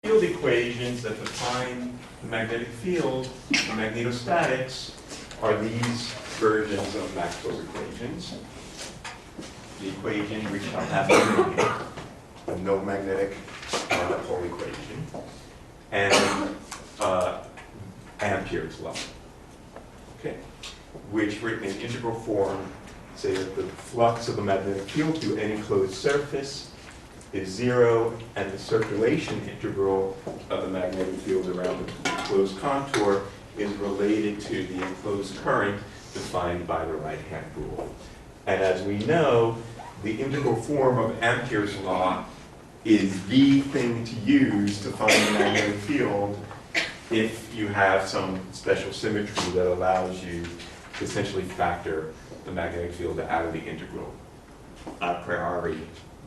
field equations that define the magnetic field, the magnetostatics, are these versions of Maxwell's equations. The equation which shall have a no magnetic pole equation, and Ampere's law. Okay, which written in integral form say that the flux of the magnetic field through any closed surface is 0, and the circulation integral of the magnetic field around the closed contour is related to the enclosed current defined by the right-hand rule. And as we know, the integral form of Ampere's law is the thing to use to find the magnetic field if you have some special symmetry that allows you to essentially factor the magnetic field out of the integral a priori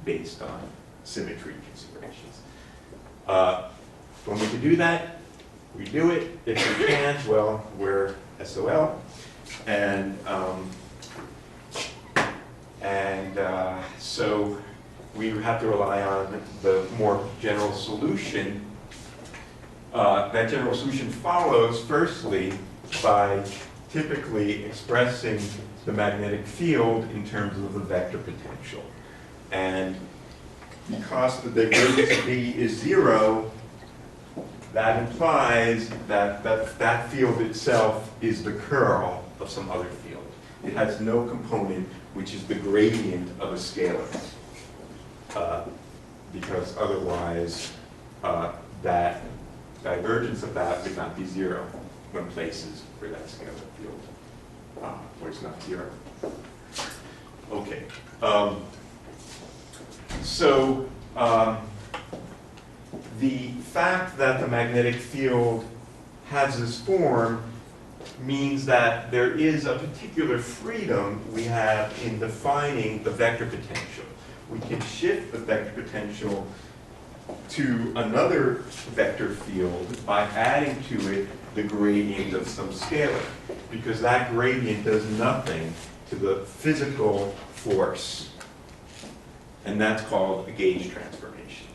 based on symmetry considerations. When we can do that, we do it. If we can't, well, we're SOL. So we have to rely on the more general solution. That general solution follows, firstly, by typically expressing the magnetic field in terms of the vector potential. And because the divergence of B is 0, that implies that that field itself is the curl of some other field. It has no component which is the gradient of a scalar, because otherwise that divergence of that would not be 0 when places where that scalar field where it's not 0. Okay. The fact that the magnetic field has this form means that there is a particular freedom we have in defining the vector potential. We can shift the vector potential to another vector field by adding to it the gradient of some scalar, because that gradient does nothing to the physical force. And that's called a gauge transformation,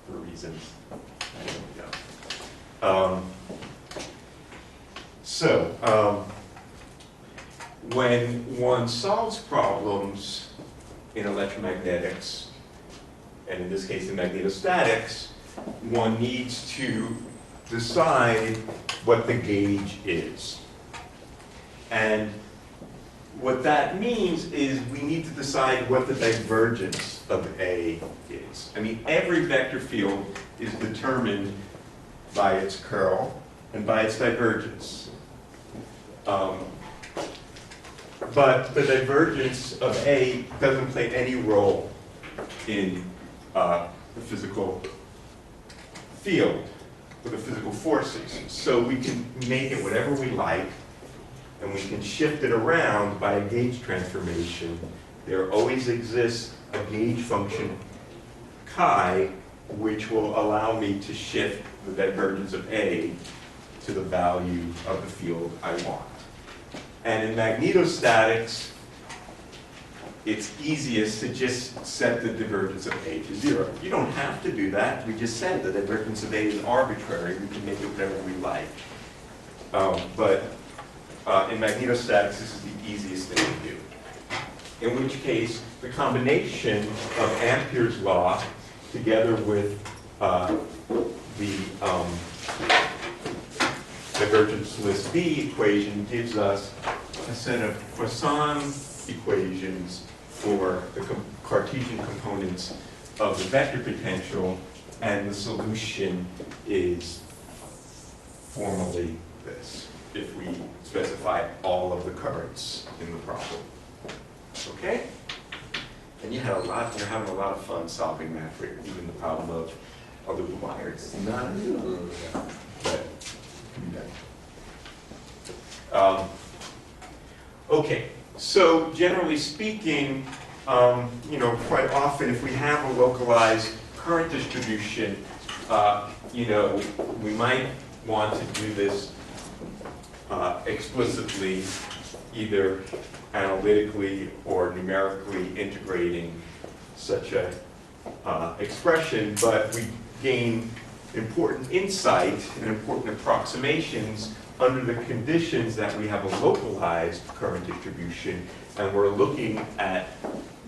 for reasons I don't know. When one solves problems in electromagnetics, and in this case in magnetostatics, one needs to decide what the gauge is. And what that means is we need to decide what the divergence of A is. I mean, every vector field is determined by its curl and by its divergence. But the divergence of A doesn't play any role in the physical field or the physical forces. So we can make it whatever we like, and we can shift it around by a gauge transformation. There always exists a gauge function chi, which will allow me to shift the divergence of A to the value of the field I want. And in magnetostatics, it's easiest to just set the divergence of A to 0. You don't have to do that. We just said the divergence of A is arbitrary. We can make it whatever we like. In magnetostatics, this is the easiest thing to do. In which case, the combination of Ampere's law together with the divergenceless B equation gives us a set of Poisson equations for the Cartesian components of the vector potential, and the solution is formally this, if we specify all of the currents in the problem. Okay? And you're having a lot of fun solving that for even the problem of the wires. Not but it can be done. Okay, so generally speaking, quite often if we have a localized current distribution, we might want to do this explicitly, either analytically or numerically integrating such a expression, but we gain important insight and important approximations under the conditions that we have a localized current distribution, and we're looking at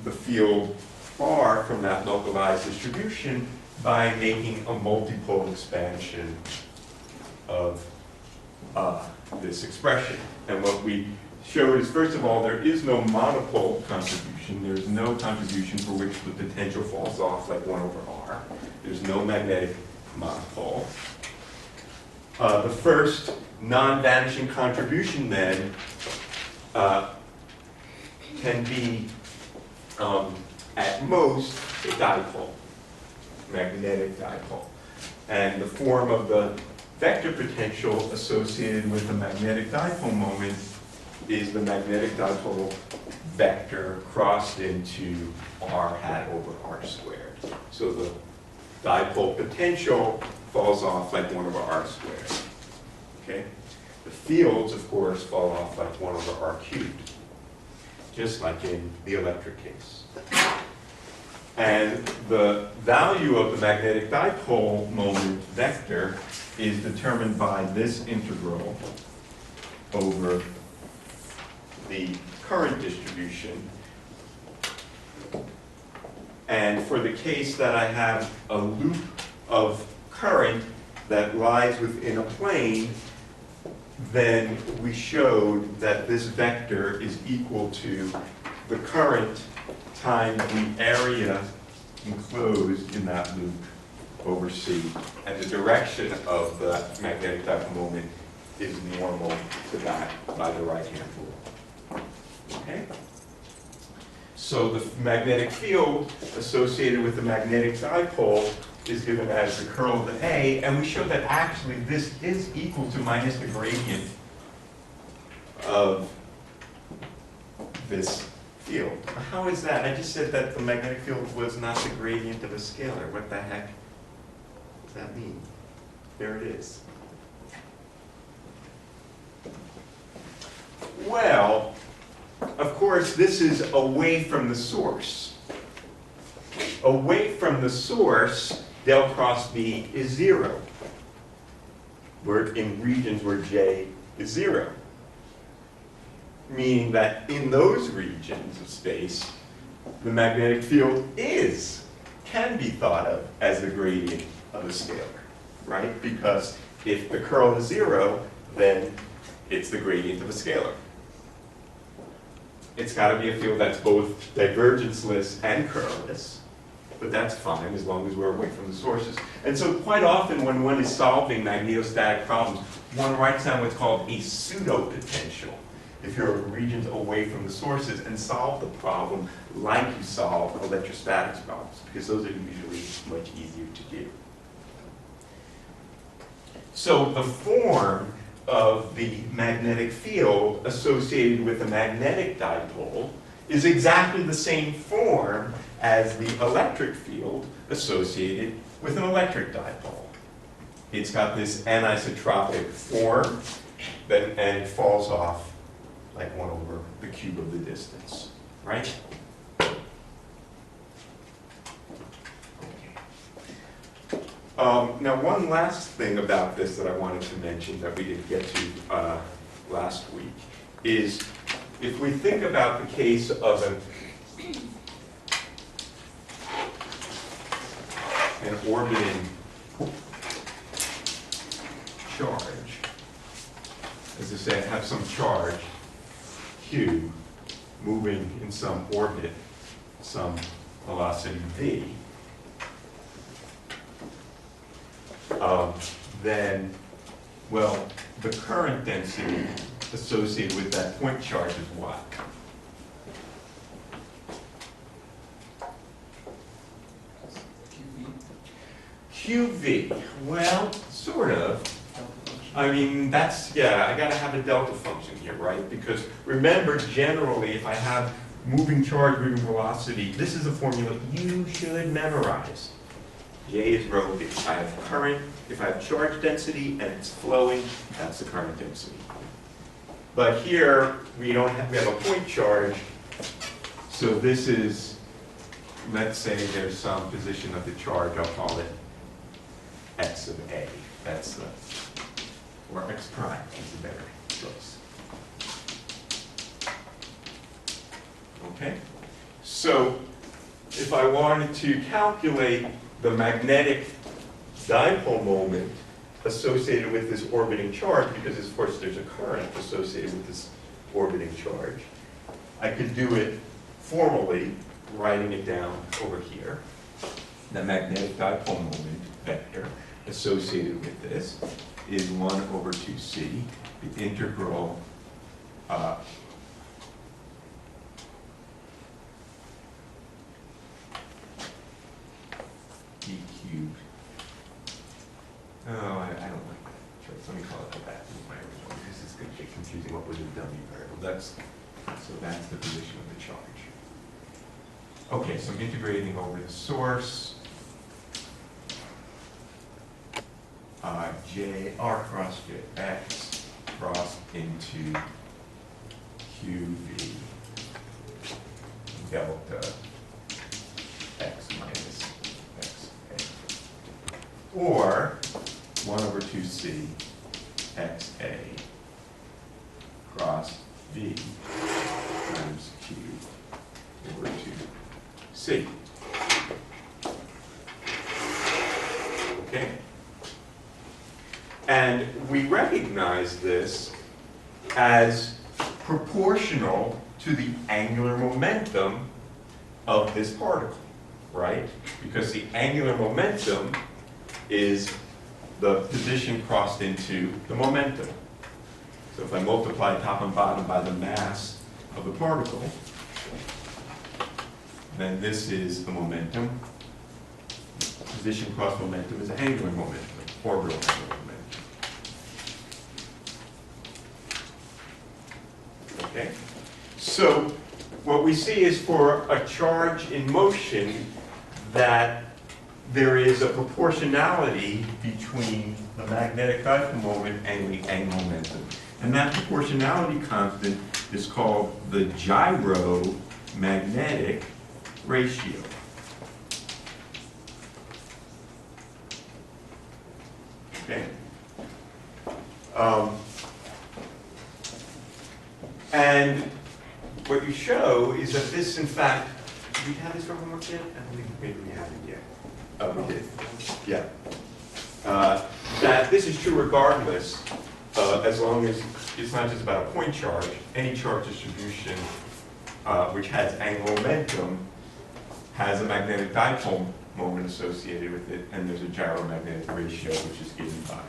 the field far from that localized distribution by making a multipole expansion of this expression. And what we showed is, first of all, there is no monopole contribution. There's no contribution for which the potential falls off like 1 over r. There's no magnetic monopole. The first non-vanishing contribution then can be at most a dipole, magnetic dipole. And the form of the vector potential associated with the magnetic dipole moment is the magnetic dipole vector crossed into r hat over r squared. So the dipole potential falls off like 1 over r squared. Okay? The fields, of course, fall off like 1 over r cubed, just like in the electric case. And the value of the magnetic dipole moment vector is determined by this integral over the current distribution. And for the case that I have a loop of current that lies within a plane, then we showed that this vector is equal to the current times the area enclosed in that loop over C. And the direction of the magnetic dipole moment is normal to that by the right-hand rule. Okay? So the magnetic field associated with the magnetic dipole is given as the curl of the A, and we show that actually this is equal to minus the gradient of this field. How is that? I just said that the magnetic field was not the gradient of a scalar. What the heck does that mean? There it is. Well, of course, this is away from the source. Away from the source, del cross B is 0. We're in regions where J is 0. Meaning that in those regions of space, the magnetic field can be thought of as the gradient of a scalar, right? Because if the curl is 0, then it's the gradient of a scalar. It's got to be a field that's both divergenceless and curlless, but that's fine as long as we're away from the sources. And so quite often when one is solving magnetostatic problems, one writes down what's called a pseudo-potential if you're in regions away from the sources, and solve the problem like you solve electrostatics problems, because those are usually much easier to do. So the form of the magnetic field associated with a magnetic dipole is exactly the same form as the electric field associated with an electric dipole. It's got this anisotropic form, and it falls off like 1 over the cube of the distance, right? Now, one last thing about this that I wanted to mention that we didn't get to last week is if we think about the case of an orbiting charge, as I say, I have some charge Q moving in some orbit, some velocity V, then, well, the current density associated with that point charge is what? QV. Well, sort of. I mean, that's, yeah, I gotta have a delta function here, right? Because remember, generally, if I have moving charge, moving velocity, this is a formula you should memorize. J is rho v. I have current, if I have charge density and it's flowing, that's the current density. But here, we have a point charge, so this is, let's say there's some position of the charge, I'll call it x of a. That's the, or x prime is a better choice. Okay? So if I wanted to calculate the magnetic dipole moment associated with this orbiting charge, because of course there's a current associated with this orbiting charge, I could do it formally, writing it down over here. The magnetic dipole moment vector associated with this is 1 over 2c, the integral d cubed. Oh, I don't like that. Sure, let me call it like that. My original. This is going to get confusing. What was the w variable? So that's the position of the charge. Okay, so I'm integrating over the source. J r cross jx cross into qv delta x minus x a, or 1 over 2c x a cross v times q over 2c. Okay? And we recognize this as proportional to the angular momentum of this particle, right? Because the angular momentum is the position crossed into the momentum. So if I multiply top and bottom by the mass of the particle, then this is the momentum. Position cross momentum is angular momentum, orbital angular momentum. Okay? So what we see is for a charge in motion that there is a proportionality between the magnetic dipole moment and the angular momentum. And that proportionality constant is called the gyromagnetic ratio. Okay? And what you show is that this, in fact, do we have this for homework yet? I don't think maybe we haven't yet. Oh, we did. Yeah. That this is true regardless, as long as it's not just about a point charge. Any charge distribution which has angular momentum has a magnetic dipole moment associated with it, and there's a gyromagnetic ratio which is given by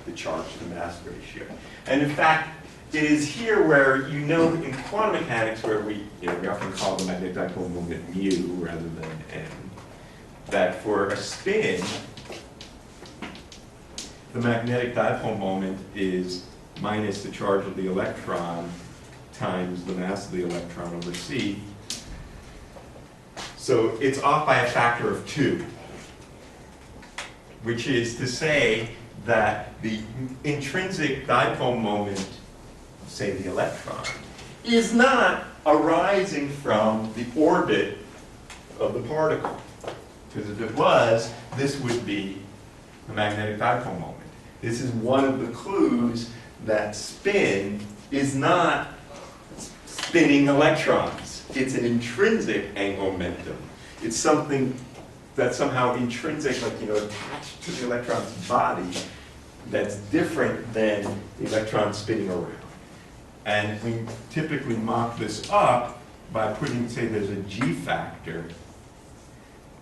the charge to mass ratio. And in fact, it is here where you know in quantum mechanics where we often call the magnetic dipole moment mu rather than m, that for a spin, the magnetic dipole moment is minus the charge of the electron times the mass of the electron over c. So it's off by a factor of 2, which is to say that the intrinsic dipole moment, say the electron, is not arising from the orbit of the particle. Because if it was, this would be the magnetic dipole moment. This is one of the clues that spin is not spinning electrons. It's an intrinsic angular momentum. It's something that's somehow intrinsic, like, attached to the electron's body that's different than the electron spinning around. And we typically mock this up by putting, say, there's a G factor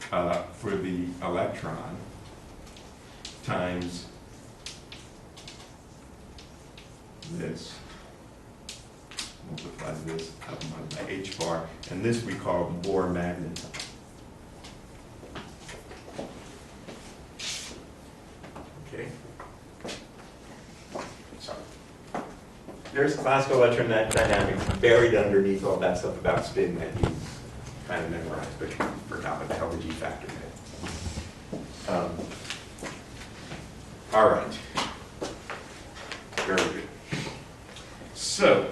for the electron times this, multiply this up by h bar, and this we call Bohr magnetism. Okay. So there's classical electrodynamics buried underneath all that stuff about spin that you kind of memorized, but you forgot what the hell the G factor meant. All right. Very good. So,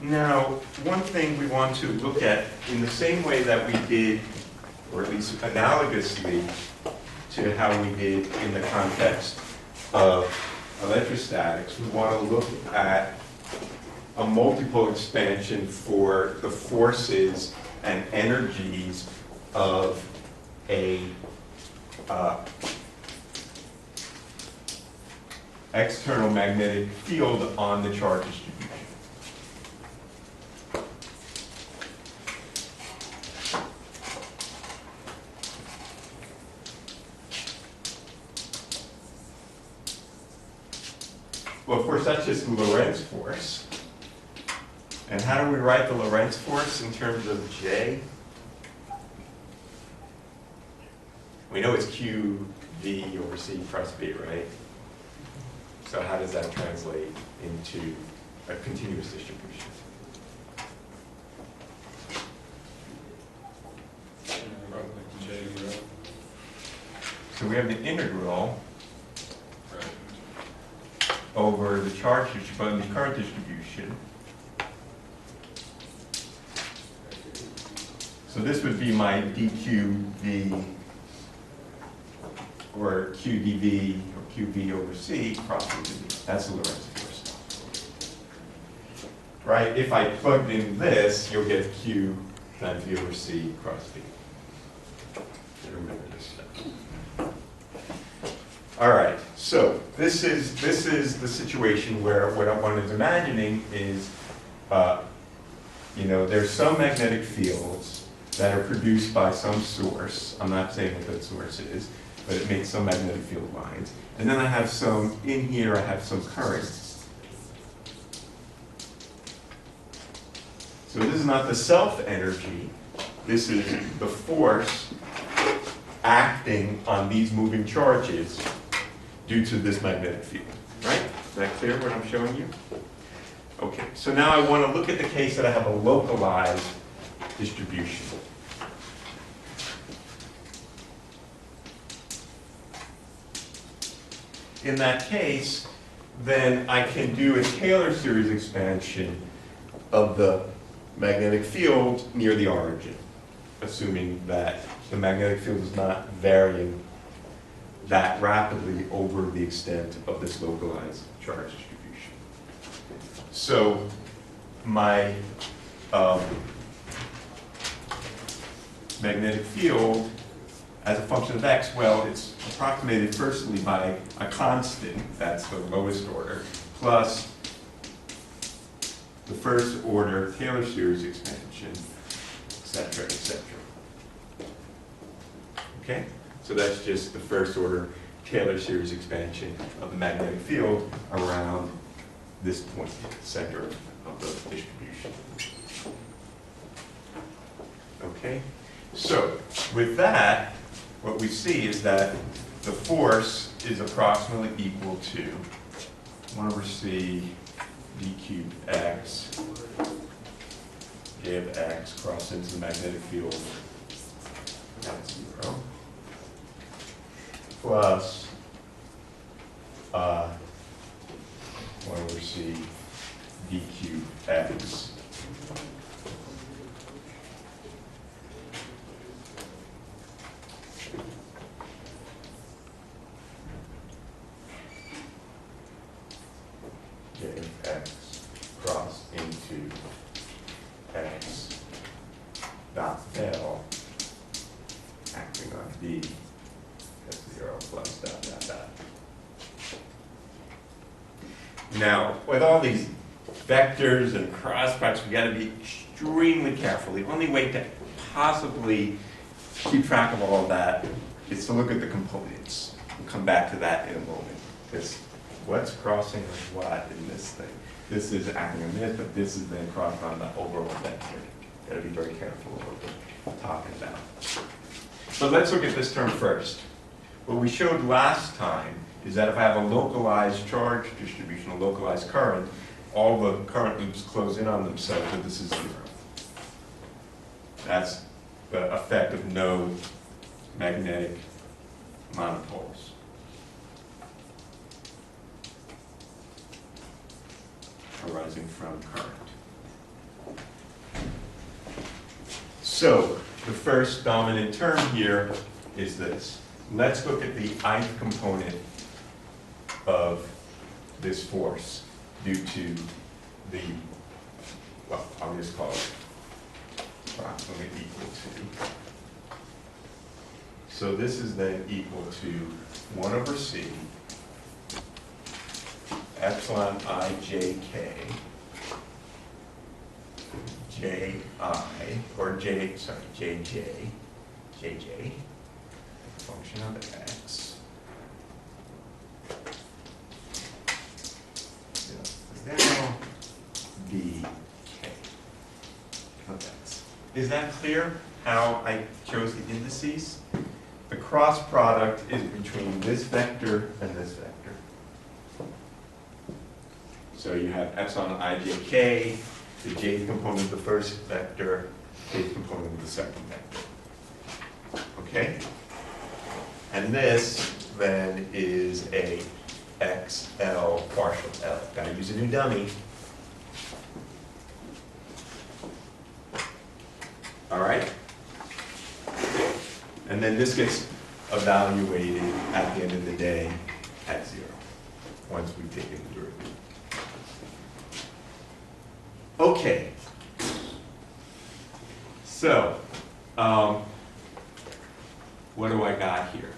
now, one thing we want to look at in the same way that we did, or at least analogously to how we did in the context of electrostatics, we want to look at a multiple expansion for the forces and energies of a external magnetic field on the charge distribution. Well, of course, that's just the Lorentz force. And how do we write the Lorentz force in terms of J? We know it's QV over C cross B, right? So how does that translate into a continuous distribution? So we have the integral over the charge distribution, the current distribution. So this would be my dQV or QdV or QV over C cross into V. That's the Lorentz force. Right? If I plugged in this, you'll get Q times V over C cross V. Remember this stuff. All right, so this is the situation where what one is imagining is, there's some magnetic fields that are produced by some source. I'm not saying what that source is, but it makes some magnetic field lines. And then I have some, in here I have some current. So this is not the self-energy, this is the force acting on these moving charges due to this magnetic field, right? Is that clear what I'm showing you? Okay, so now I want to look at the case that I have a localized distribution. In that case, then I can do a Taylor series expansion of the magnetic field near the origin, assuming that the magnetic field is not varying that rapidly over the extent of this localized charge distribution. So my magnetic field as a function of x, well, it's approximated firstly by a constant, that's the lowest order, plus the first order Taylor series expansion, et cetera, et cetera. Okay? So that's just the first order Taylor series expansion of the magnetic field around this point, center of the distribution. Okay? So with that, what we see is that the force is approximately equal to 1 over C d cubed x, J of x cross into the magnetic field at 0, plus 1 over C d cubed x J of x cross into x dot L acting on B at 0 plus dot dot dot. Now, with all these vectors and cross products, we got to be extremely careful. The only way to possibly keep track of all of that is to look at the components. We'll come back to that in a moment. Because what's crossing with what in this thing? This is acting on this, but this is then crossed on the overall vector. Got to be very careful of what we're talking about. But let's look at this term first. What we showed last time is that if I have a localized charge distribution, a localized current, all the current loops close in on themselves, and this is 0. That's the effect of no magnetic monopoles. Arising from current. So the first dominant term here is this. let's look at the ith component of this force due to the, well, I'll just call it approximately equal to. So this is then equal to 1 over c epsilon I j k j I, or j, sorry, j j, function of x. Now dk of x. Is that clear how I chose the indices? The cross product is between this vector and this vector. So you have epsilon I j k, the jth component of the first vector, jth component of the second vector. Okay? And this then is a xl partial L. Gotta use a new dummy. All right? And then this gets evaluated at the end of the day at 0, once we've taken the derivative. Okay. So, what do I got here?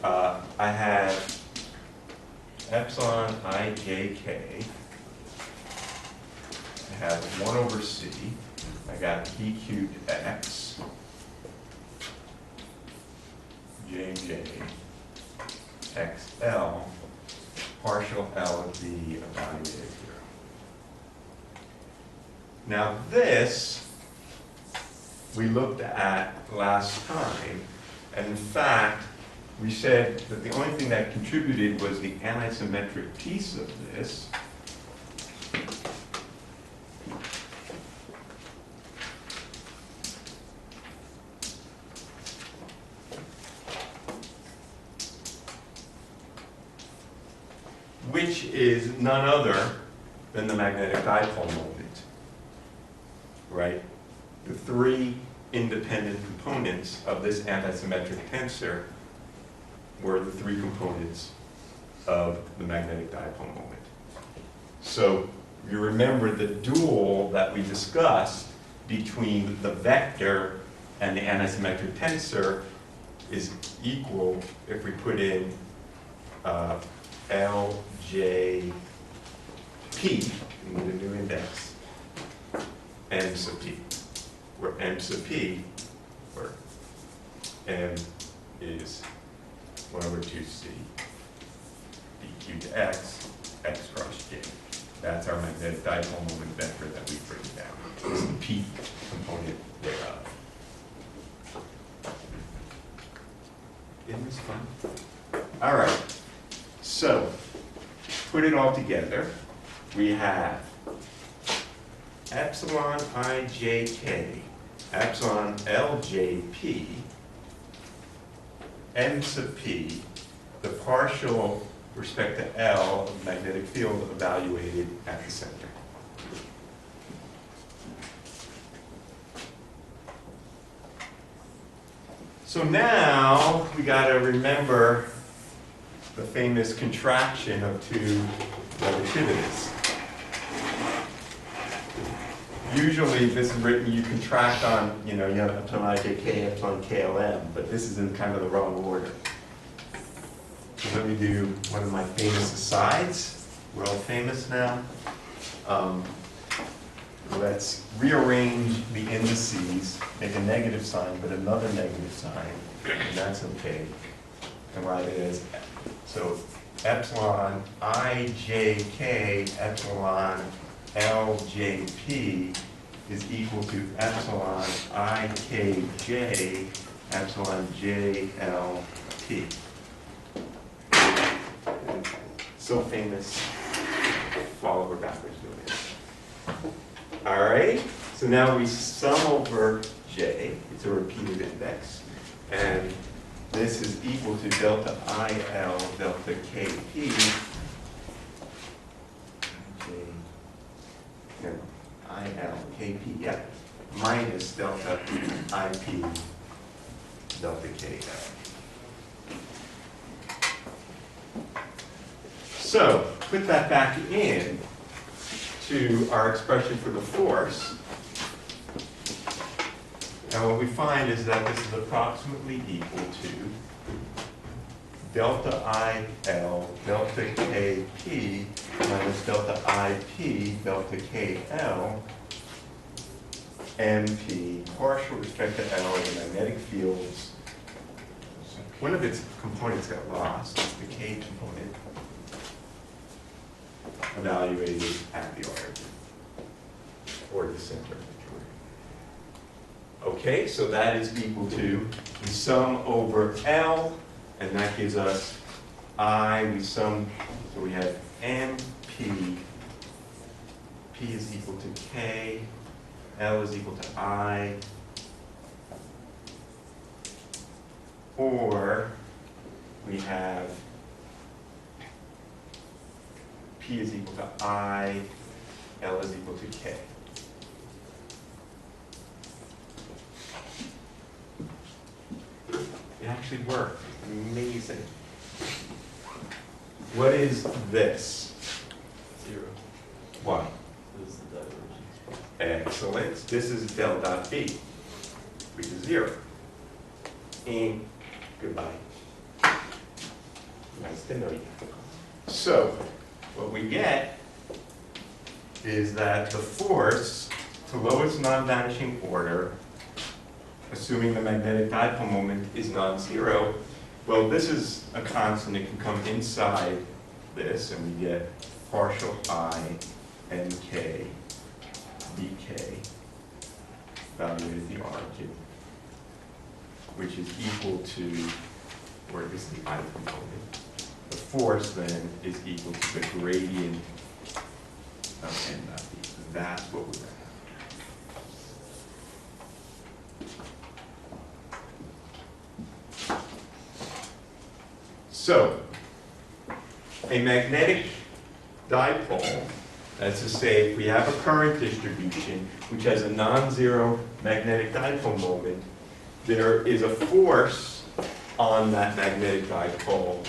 I have epsilon I j k. I have 1 over c. I got p cubed x. jj xl partial L of the evaluated here. Now this we looked at last time, and in fact we said that the only thing that contributed was the antisymmetric piece of this. Which is none other than the magnetic dipole moment, right? The three independent components of this antisymmetric tensor were the three components of the magnetic dipole moment. So you remember the dual that we discussed between the vector and the antisymmetric tensor is equal if we put in LJP, we need a new index, M sub P, where M sub P, where M is 1 over 2c, d cubed x, x cross j. That's our magnetic dipole moment vector that we bring down. This is the P component thereof. Isn't this fun? All right. So, put it all together. We have epsilon I j k, epsilon L j p, M sub p, the partial respect to L of magnetic field evaluated at the center. So now we got to remember the famous contraction of two relativities. Usually this is written, you contract on, you have epsilon ijk, epsilon klm, but this is in kind of the wrong order. So let me do one of my famous asides. We're all famous now. Let's rearrange the indices, make a negative sign, but another negative sign, and that's okay. And write it as, so epsilon ijk epsilon ljp is equal to epsilon ikj epsilon jlp. So famous, fall over backwards doing it. All right, so now we sum over j, it's a repeated index, and this is equal to delta IL delta KP, IL KP, yeah, minus delta IP delta KL. So put that back in to our expression for the force. And what we find is that this is approximately equal to delta IL, delta KP, minus delta IP, delta KL, MP, partial with respect to L, the magnetic fields. One of its components got lost, the K component, evaluated at the origin, or the center of the joint. Okay, so that is equal to, we sum over L, and that gives us I, we sum, so we have MP, P is equal to K, L is equal to I, or we have P is equal to I, L is equal to K. It actually worked. Amazing. What is this? 0. Why? This is the divergence. Excellent. This is del dot B, which is 0. And goodbye. Nice to know you. So, what we get is that the force to lowest non-vanishing order, assuming the magnetic dipole moment is non-zero, well, this is a constant. It can come inside this, and we get partial I, NK, dk, evaluated at the origin, which is equal to, or this is the I component. The force then is equal to the gradient of n dot b. That's what we're going to have. So, a magnetic dipole, that's to say, if we have a current distribution which has a non-zero magnetic dipole moment, there is a force on that magnetic dipole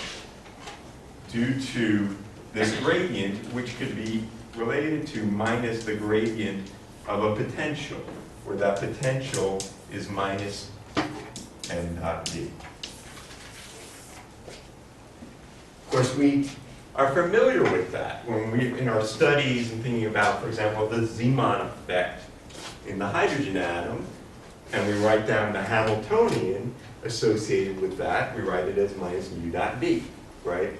due to this gradient, which could be related to minus the gradient of a potential, where that potential is minus n dot b. Of course, we are familiar with that when we, in our studies and thinking about, for example, the Zeeman effect in the hydrogen atom, and we write down the Hamiltonian associated with that, we write it as minus mu dot b, right?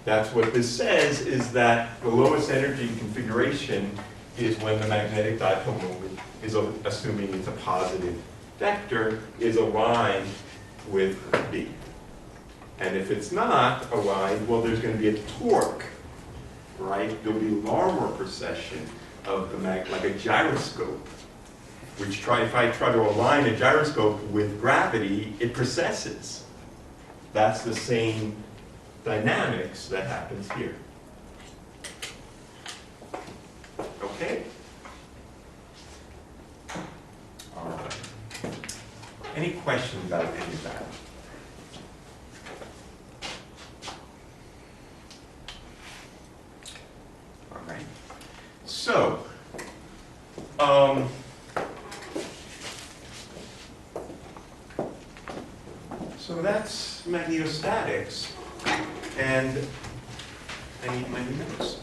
That's what this says, is that the lowest energy configuration is when the magnetic dipole moment is, assuming it's a positive vector, is aligned with B. And if it's not aligned, well, there's going to be a torque, right? There'll be Larmor precession of the like a gyroscope, which if I try to align a gyroscope with gravity, it precesses. That's the same dynamics that happens here. Okay? All right. Any questions about any of that? All right. So, that's magnetostatics. And I need my notes.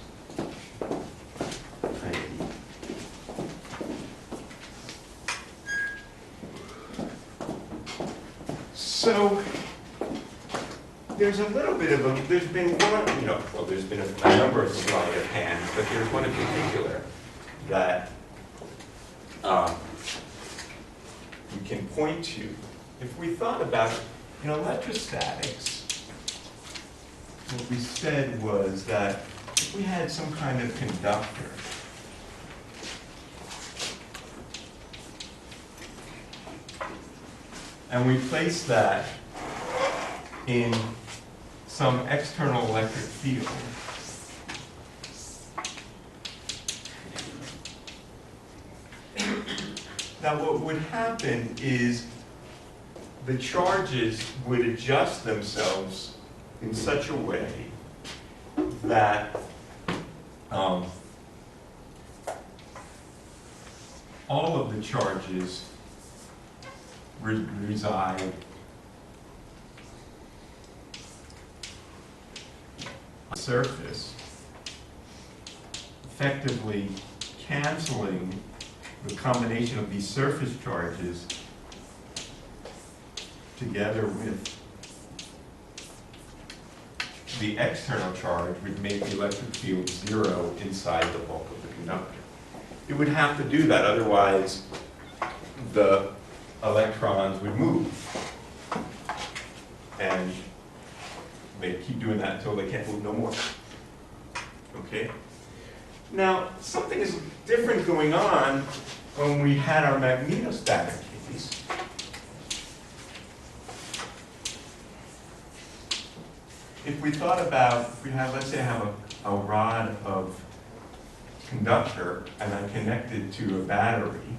So there's a little bit of a, there's been one, well, there's been a number of sleight of hand, but there's one in particular that you can point to. If we thought about, electrostatics, what we said was that if we had some kind of conductor, and we place that in some external electric field, now what would happen is the charges would adjust themselves in such a way that all of the charges reside on the surface, effectively canceling the combination of these surface charges together with the external charge would make the electric field zero inside the bulk of the conductor. It would have to do that, otherwise the electrons would move. And they keep doing that until they can't move no more. Okay? Now, something is different going on when we had our magnetostatic case. If we thought about, if we have, let's say I have a rod of conductor and I connect it to a battery,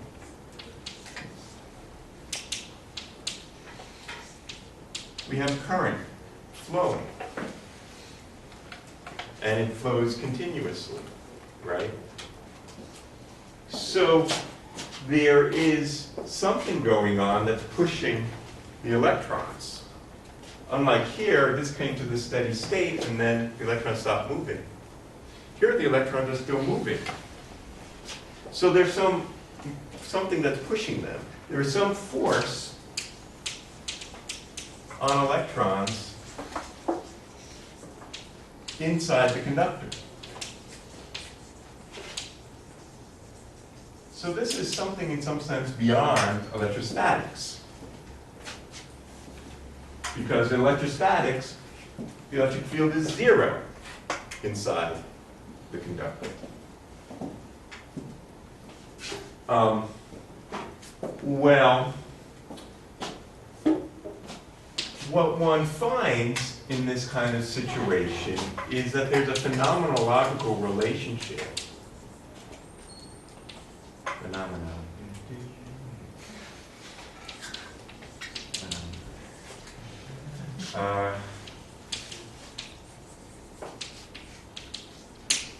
we have current flowing. And it flows continuously, right? So there is something going on that's pushing the electrons. Unlike here, this came to the steady state and then the electrons stopped moving. Here the electrons are still moving. So there's something that's pushing them. There is some force on electrons inside the conductor. So this is something in some sense beyond electrostatics. Because in electrostatics, the electric field is zero inside the conductor. Well, what one finds in this kind of situation is that there's a phenomenological relationship.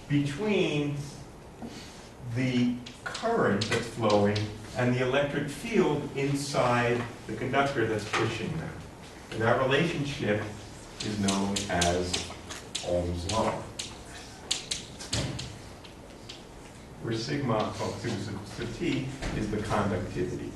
Between the current that's flowing and the electric field inside the conductor that's pushing them. And that relationship is known as Ohm's law. Where sigma, so T, is the conductivity.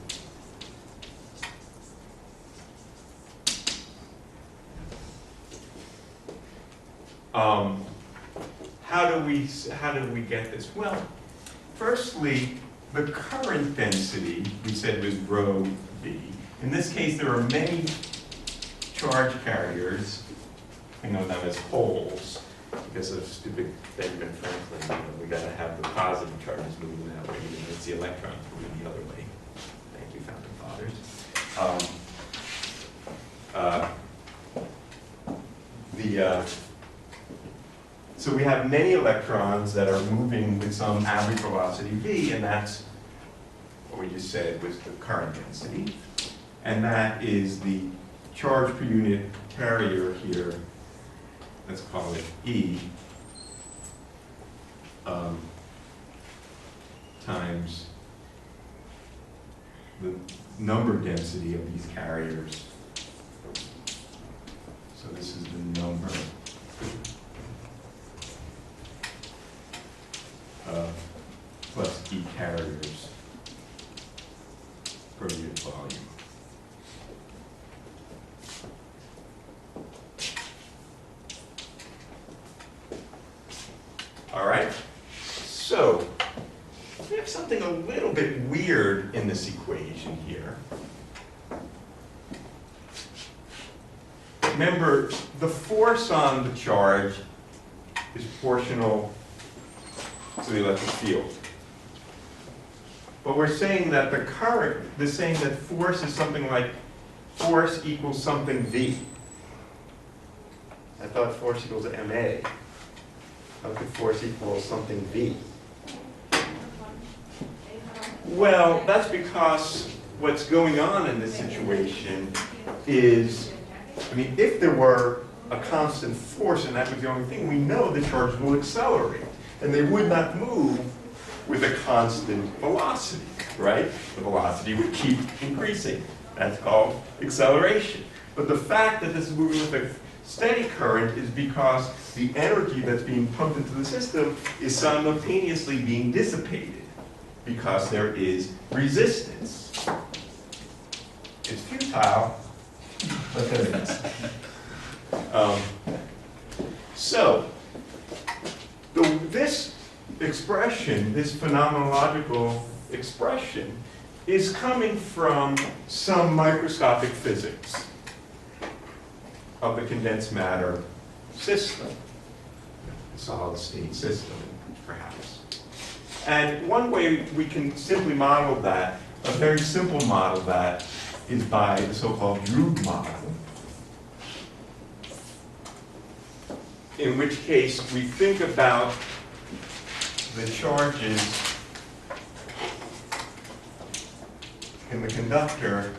How do we get this? Well, firstly, the current density we said was rho v. In this case, there are many charge carriers. We know them as holes because of stupid Benjamin Franklin. We got to have the positive charges moving that way, even if it's the electrons moving the other way. Thank you, founding fathers. So we have many electrons that are moving with some average velocity v, and that's what we just said was the current density. And that is the charge per unit carrier here, let's call it E, times the number density of these carriers. So this is the number plus E carriers per unit volume. All right, so we have something a little bit weird in this equation here. Remember, the force on the charge is proportional to the electric field. But we're saying that the current, we're saying that force is something like force equals something V. I thought force equals MA. How could force equal something V? Well, that's because what's going on in this situation is, I mean, if there were a constant force and that was the only thing, we know the charge will accelerate. And they would not move with a constant velocity, right? The velocity would keep increasing. That's called acceleration. But the fact that this is moving with a steady current is because the energy that's being pumped into the system is simultaneously being dissipated because there is resistance. It's futile, but there is. So, this expression, this phenomenological expression, is coming from some microscopic physics of the condensed matter system, the solid state system, perhaps. And one way we can simply model that, a very simple model of that, is by the so-called Droog model, in which case we think about the charges in the conductor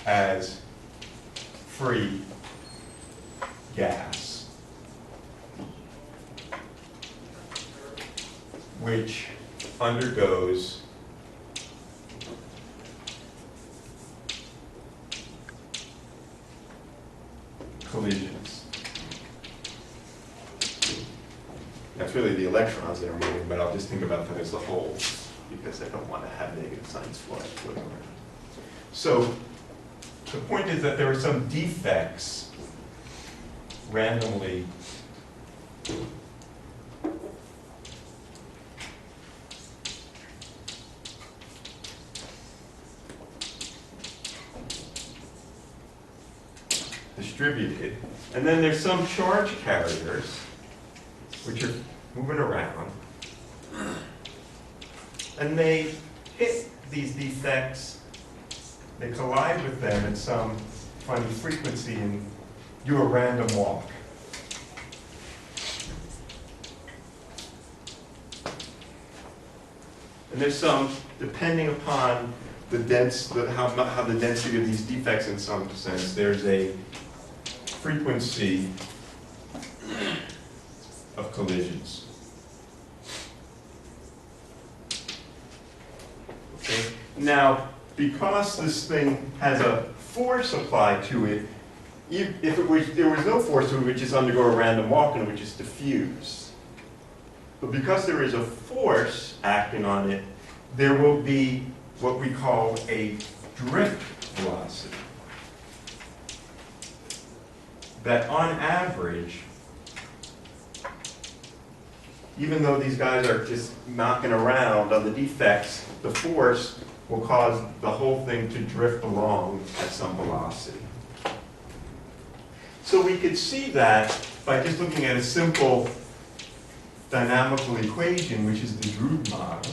as free gas, which undergoes collisions. That's really the electrons that are moving, but I'll just think about them as the holes because I don't want to have negative signs floating around. So the point is that there are some defects randomly distributed, and then there's some charge carriers which are moving around, and they hit these defects, they collide with them at some funny frequency and do a random walk. And there's some, depending upon the how the density of these defects in some sense, there's a frequency of collisions. Okay? Now, because this thing has a force applied to it, if there was no force to it, it would just undergo a random walk and it would just diffuse. But because there is a force acting on it, there will be what we call a drift velocity. That on average, even though these guys are just knocking around on the defects, the force will cause the whole thing to drift along at some velocity. So we could see that by just looking at a simple dynamical equation, which is the Droog model.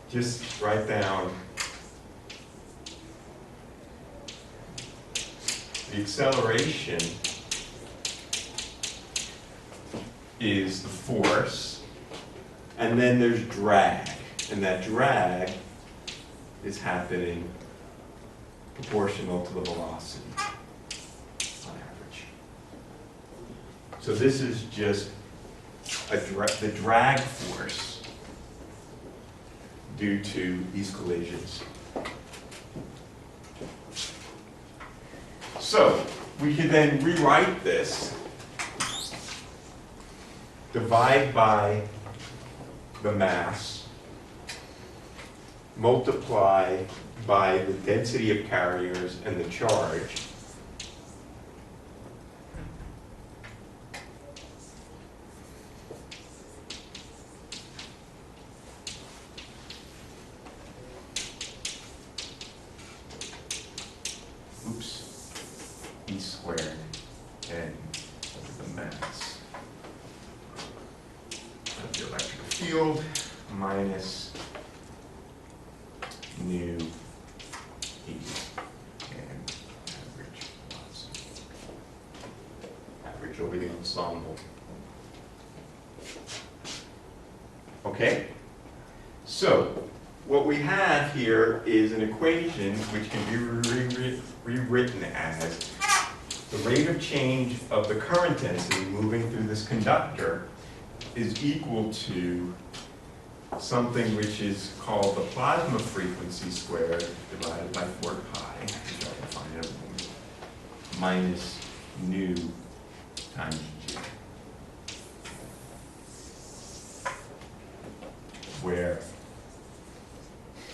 Just write down the acceleration is the force, and then there's drag, and that drag is happening proportional to the velocity on average. So this is just the drag force due to these collisions. So we can then rewrite this, divide by the mass, multiply by the density of carriers and the charge, E squared N over the mass of the electric field minus nu E. potential over the ensemble. Okay? So, what we have here is an equation which can be rewritten as the rate of change of the current density moving through this conductor is equal to something which is called the plasma frequency squared divided by 4 pi, which I can find in a moment, minus nu times g, where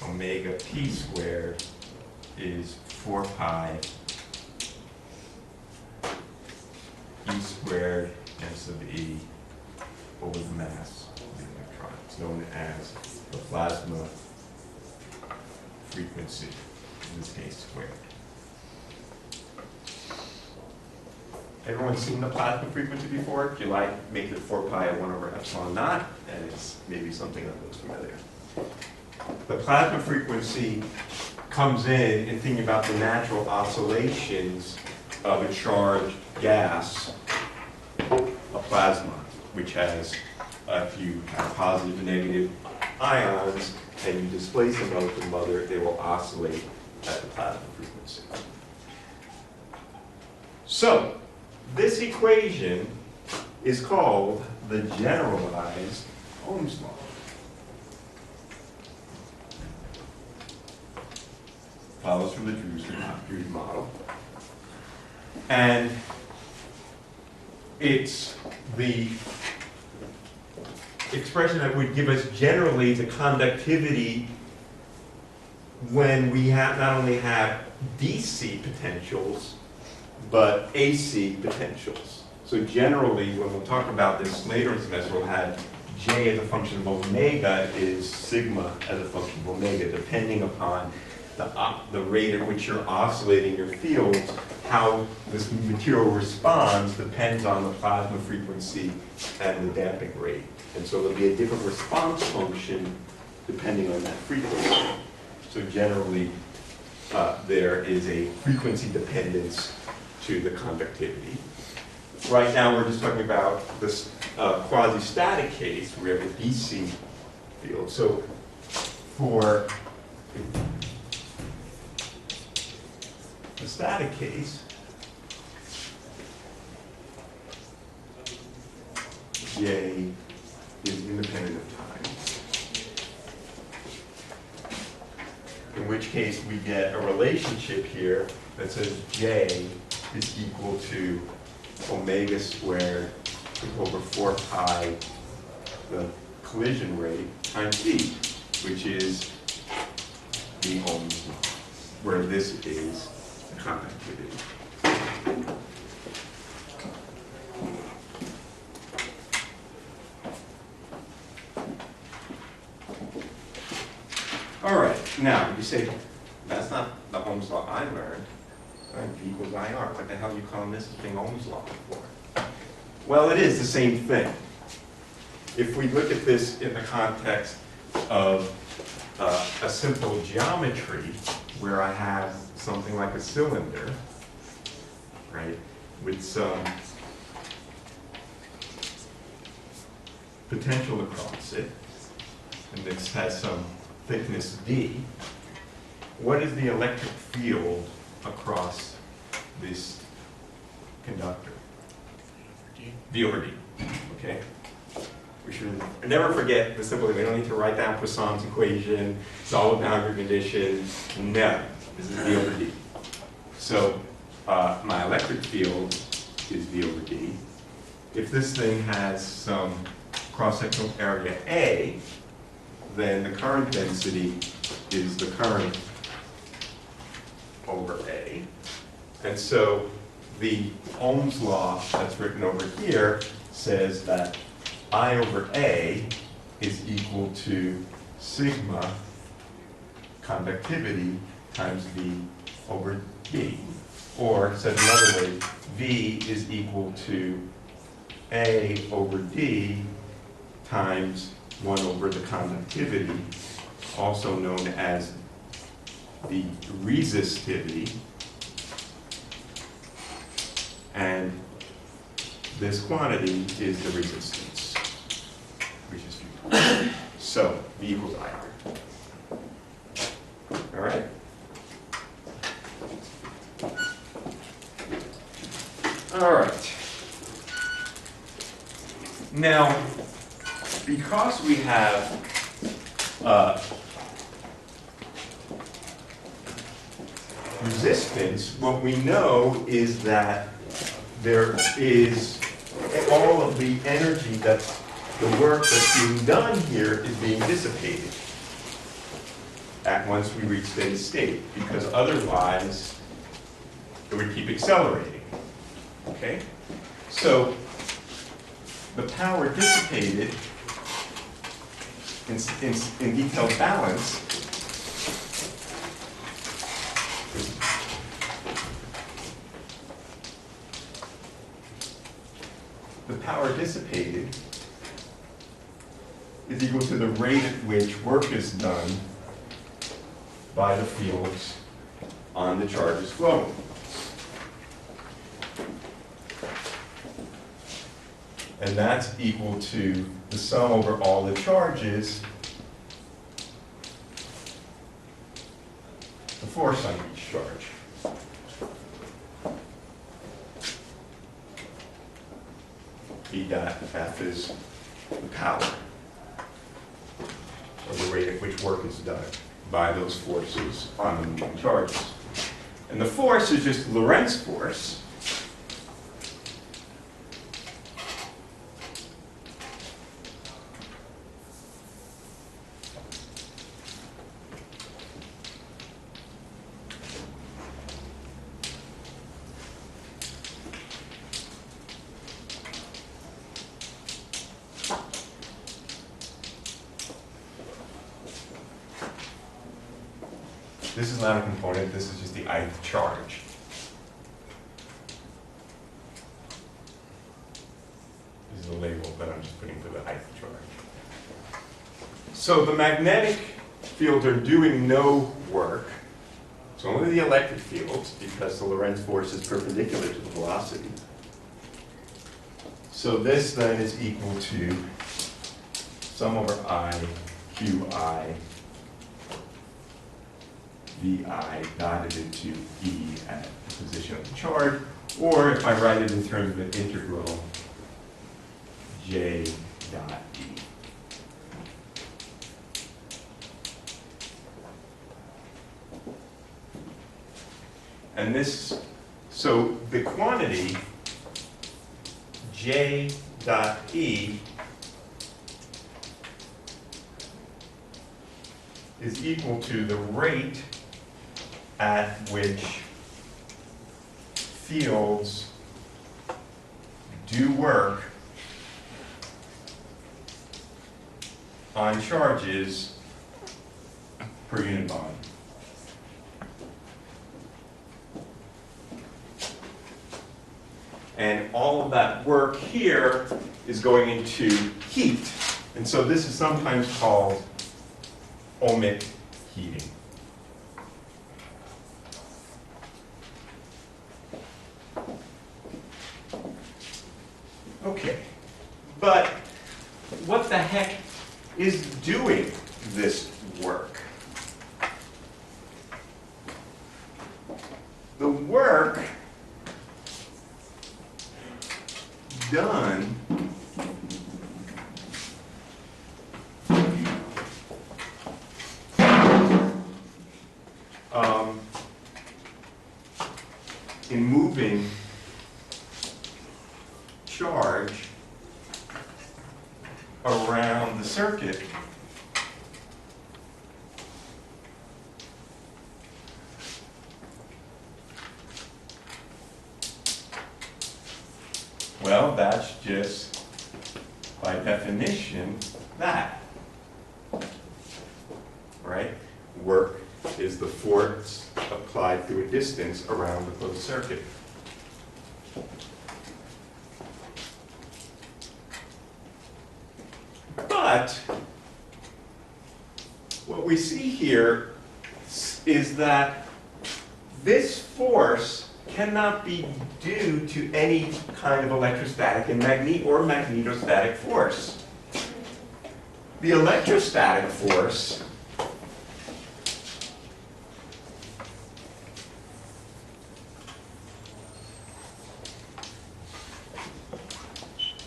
omega p squared is 4 pi e squared m sub e over the mass of the electron. It's known as the plasma frequency, in this case squared. Everyone's seen the plasma frequency before? If you like, make it 4 pi 1 over epsilon naught, and it's maybe something that looks familiar. The plasma frequency comes in thinking about the natural oscillations of a charged gas, a plasma, which has, if you have positive and negative ions and you displace them out the mother, they will oscillate at the plasma frequency. So, this equation is called the generalized Ohm's law. Follows from the Drude model. And it's the expression that would give us generally the conductivity when we have not only have DC potentials, but AC potentials. So generally, when we'll talk about this later in the semester, we'll have J as a function of omega is sigma as a function of omega, depending upon the rate at which you're oscillating your fields. How this material responds depends on the plasma frequency and the damping rate. And so there'll be a different response function depending on that frequency. So generally, there is a frequency dependence to the conductivity. Right now, we're just talking about this quasi-static case where we have a DC field. So for the static case, J is independent of time. In which case we get a relationship here that says J is equal to omega squared over 4 pi the collision rate times V, which is the Ohm's law, where this is the conductivity. All right, now you say, that's not the Ohm's law I learned. V equals IR. What the hell are you calling this thing Ohm's law for? Well, it is the same thing. If we look at this in the context of a simple geometry where I have something like a cylinder, right, with some potential across it, and this has some thickness d, what is the electric field across this conductor? V over D, okay? We should never forget the simple thing. We don't need to write down Poisson's equation, solid boundary condition. No, this is V over D. So my electric field is V over D. If this thing has some cross-sectional area A, then the current density is the current over A. And so the Ohm's law that's written over here says that I over A is equal to sigma conductivity times V over D. Or said another way, V is equal to A over D times 1 over the conductivity, also known as the resistivity, and this quantity is the resistance, which is V. So V equals IR. All right? All right. Now, because we have resistance, what we know is that there is all of the energy that's the work that's being done here is being dissipated at once we reach steady state, because otherwise it would keep accelerating. Okay? So the power dissipated in detailed balance is equal to the rate at which work is done by the fields on the charges flowing. And that's equal to the sum over all the charges, the force on each charge. E dot F is the power, or the rate at which work is done by those forces on the moving charges. And the force is just Lorentz force. This is not a component, this is just the ith charge. This is the label that I'm just putting for the ith charge. So the magnetic fields are doing no work. It's only the electric fields, because the Lorentz force is perpendicular to the velocity. So this then is equal to sum over I, Qi, VI dotted into E at the position of the charge, or if I write it in terms of an integral, J dot E. And this, so the quantity J dot E is equal to the rate at which fields do work on charges per unit volume. And all of that work here is going into heat. And so this is sometimes called ohmic heating. Okay, but what the heck is doing this work? The work done in moving charge around the circuit well, that's just by definition that, right? Work is the force applied through a distance around the closed circuit. But what we see here is that this force cannot be due to any kind of electrostatic and or magnetostatic force. The electrostatic force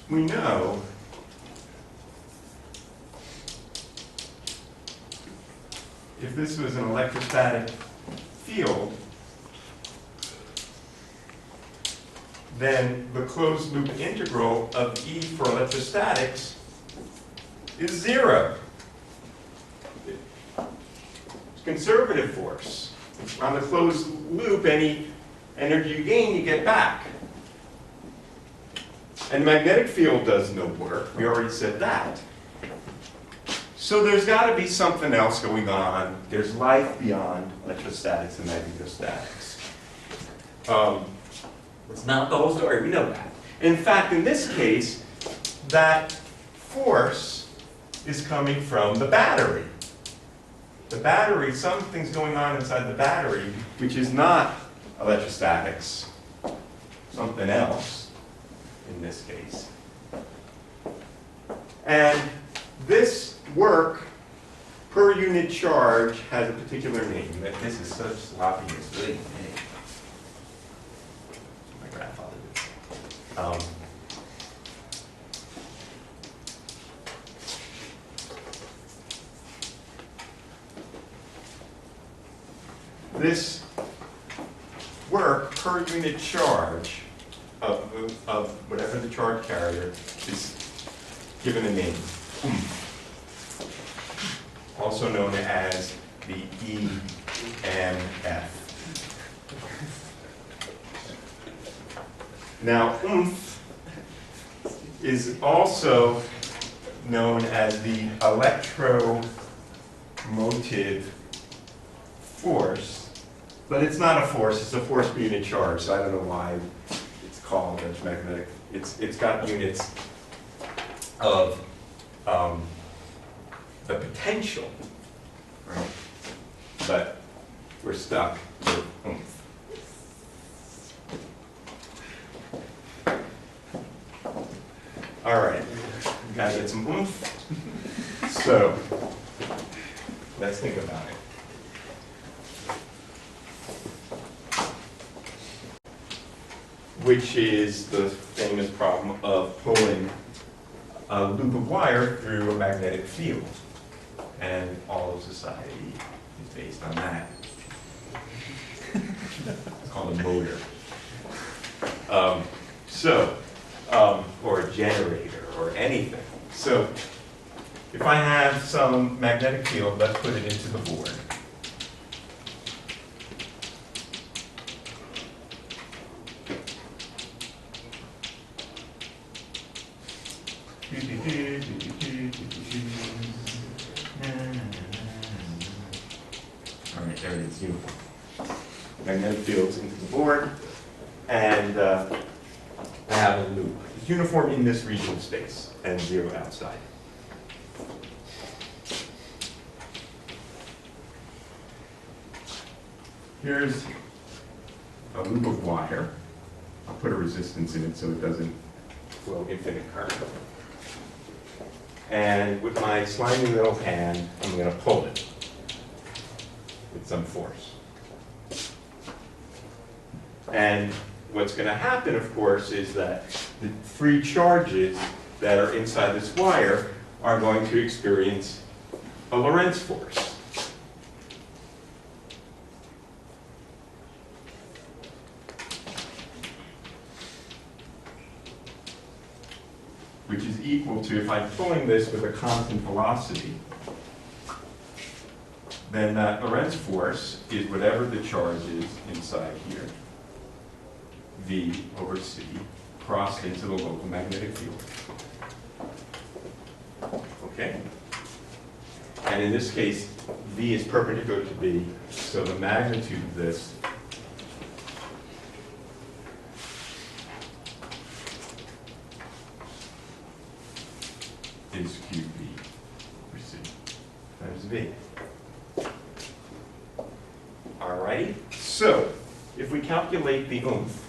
we know if this was an electrostatic field, then the closed loop integral of E for electrostatics is 0. It's conservative force. On the closed loop, any energy you gain, you get back. And the magnetic field does no work. We already said that. So there's got to be something else going on. There's life beyond electrostatics and magnetostatics. It's not the whole story. We know that. In fact, in this case, that force is coming from the battery. The battery, something's going on inside the battery, which is not electrostatics, something else in this case. And this work per unit charge has a particular name. This is such sloppiness. Really name. My grandfather did. This work per unit charge of whatever the charge carrier is given a name. Also known as the EMF. Now, oomph is also known as the electromotive force, but it's not a force, it's a force per unit charge, so I don't know why it's called electromagnetic. It's got units of the potential, right? But we're stuck with oomph. All right, we gotta get some oomph. So let's think about it. Which is the famous problem of pulling a loop of wire through a magnetic field. And all of society is based on that. It's called a motor. Or a generator, or anything. So, if I have some magnetic field, let's put it into the board. All right, there it is, uniform. Magnetic fields into the board, and I have a loop. It's uniform in this region of space, and 0 outside. Here's a loop of wire. I'll put a resistance in it so it doesn't flow infinite current. And with my slimy little hand, I'm going to pull it with some force. And what's going to happen, of course, is that the free charges that are inside this wire are going to experience a Lorentz force. Which is equal to, if I'm pulling this with a constant velocity, then that Lorentz force is whatever the charge is inside here, V over C, crossed into the local magnetic field. Okay? And in this case, V is perpendicular to B, so the magnitude of this is QV over C times V. Alrighty? So, if we calculate the oomph,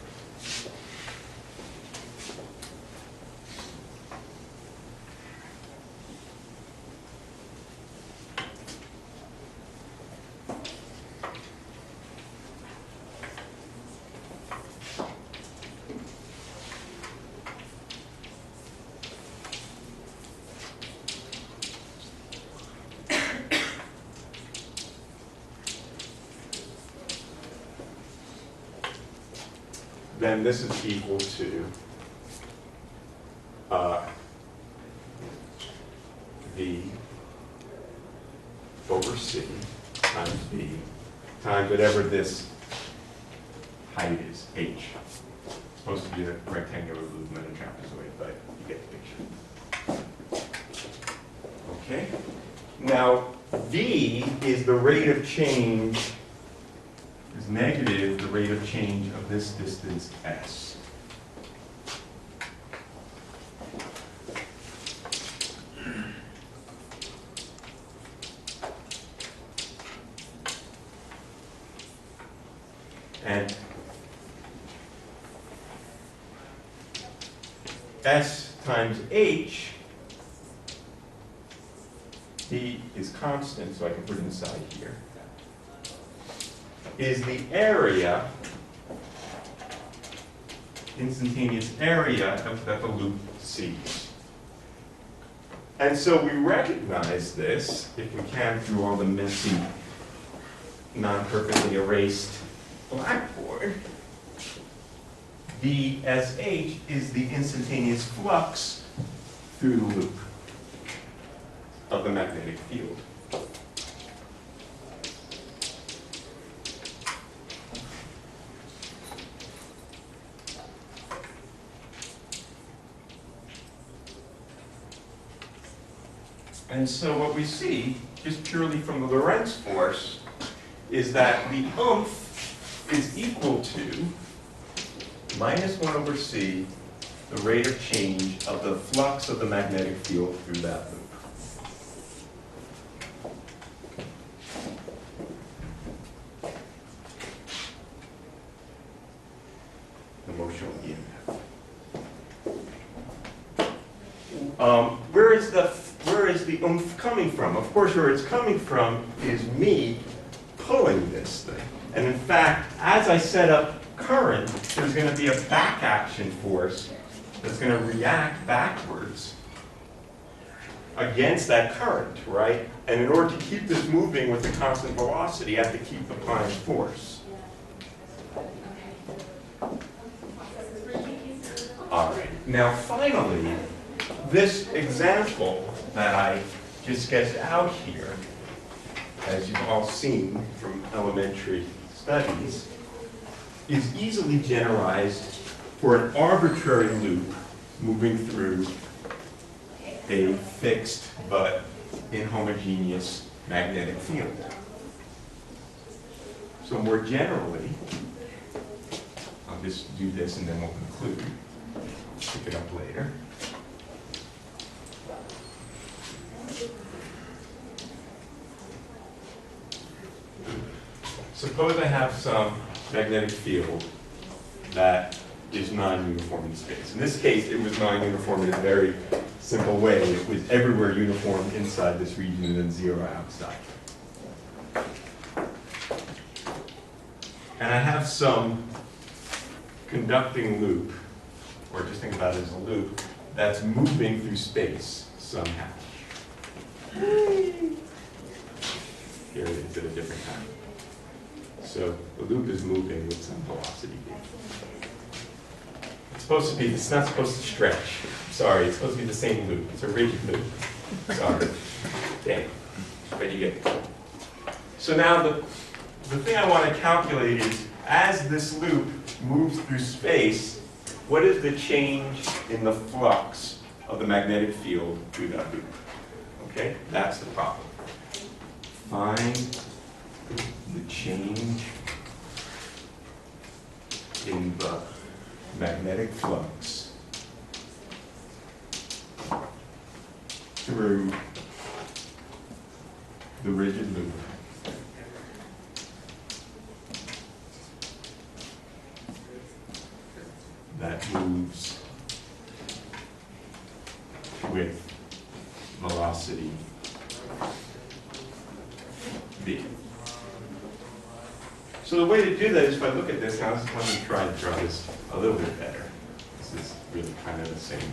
then this is equal to V over C times B times whatever this height is, H. It's supposed to be a rectangular movement and trapezoid, but you get the picture. Okay? Now, V is the rate of change, is negative the rate of change of this distance S. And S times H, B is constant, so I can put it inside here, is the area, instantaneous area that the loop sees. And so we recognize this, if we can, through all the messy, non-perfectly erased blackboard. VSH is the instantaneous flux through the loop of the magnetic field. And so what we see, just purely from the Lorentz force, is that the oomph is equal to minus 1 over C, the rate of change of the flux of the magnetic field through that loop. The motional EMF. Where is the oomph coming from? Of course, where it's coming from is me pulling this thing. And in fact, as I set up current, there's going to be a back action force that's going to react backwards against that current, right? And in order to keep this moving with a constant velocity, I have to keep applying force. All right. Now, finally, this example that I just sketched out here, as you've all seen from elementary studies, is easily generalized for an arbitrary loop moving through a fixed but inhomogeneous magnetic field. So more generally, I'll just do this and then we'll conclude. Pick it up later. Suppose I have some magnetic field that is non-uniform in space. In this case, it was non-uniform in a very simple way. It was everywhere uniform inside this region and then zero outside. And I have some conducting loop, or just think about it as a loop, that's moving through space somehow. Here it is at a different time. So the loop is moving with some velocity v. It's supposed to be, it's not supposed to stretch. Sorry, it's supposed to be the same loop. It's a rigid loop. Sorry. Dang. But you get it. So now the thing I want to calculate is, as this loop moves through space, what is the change in the flux of the magnetic field through that loop? Okay, that's the problem. Find the change in the magnetic flux through the rigid loop that moves with velocity v. So the way to do that is if I look at this, now let me try to draw this a little bit better. This is really kind of the same.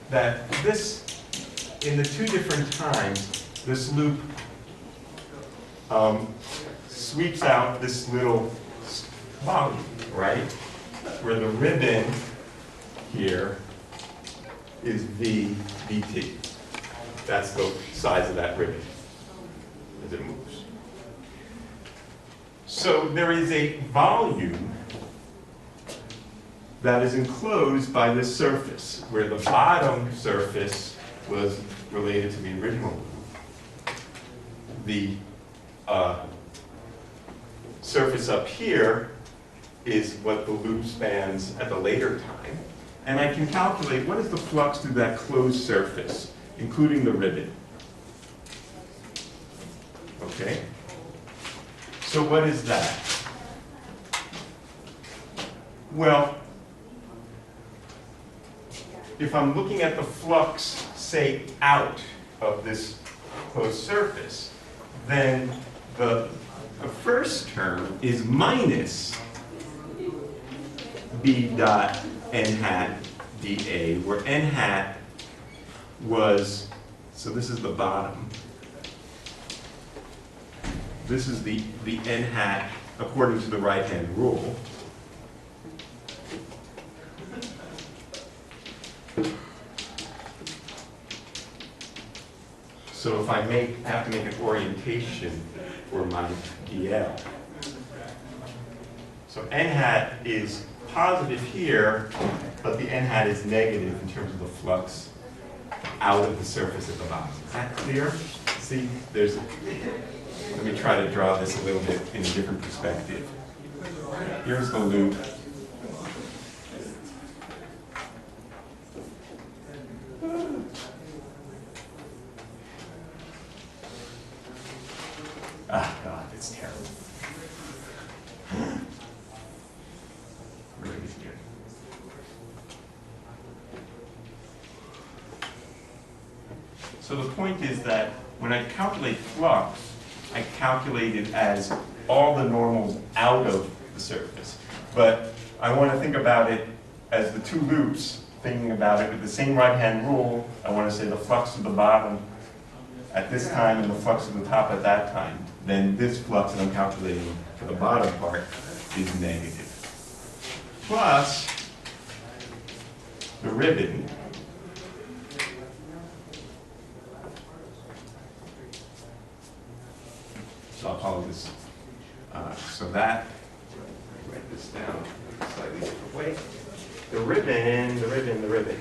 That this, in the two different times, this loop sweeps out this little volume, right? Where the ribbon here is v dt. That's the size of that ribbon as it moves. So there is a volume that is enclosed by this surface, where the bottom surface was related to the original loop. The surface up here is what the loop spans at the later time. And I can calculate what is the flux through that closed surface, including the ribbon. Okay? So what is that? Well, if I'm looking at the flux, say, out of this closed surface, then the first term is minus b dot n hat dA, where n hat was, so this is the bottom. This is the n hat according to the right-hand rule. So if I have to make an orientation for my dl. So n hat is positive here, but the n hat is negative in terms of the flux out of the surface at the bottom. Is that clear? See, let me try to draw this a little bit in a different perspective. Here's the loop. Ah, God, it's terrible. Really good. So the point is that when I calculate flux, I calculate it as all the normals out of the surface. But I want to think about it as the two loops, thinking about it with the same right-hand rule. I want to say the flux of the bottom at this time and the flux of the top at that time. Then this flux that I'm calculating for the bottom part is negative. Plus the ribbon so I'll call this, so that, let me write this down a slightly different way. The ribbon.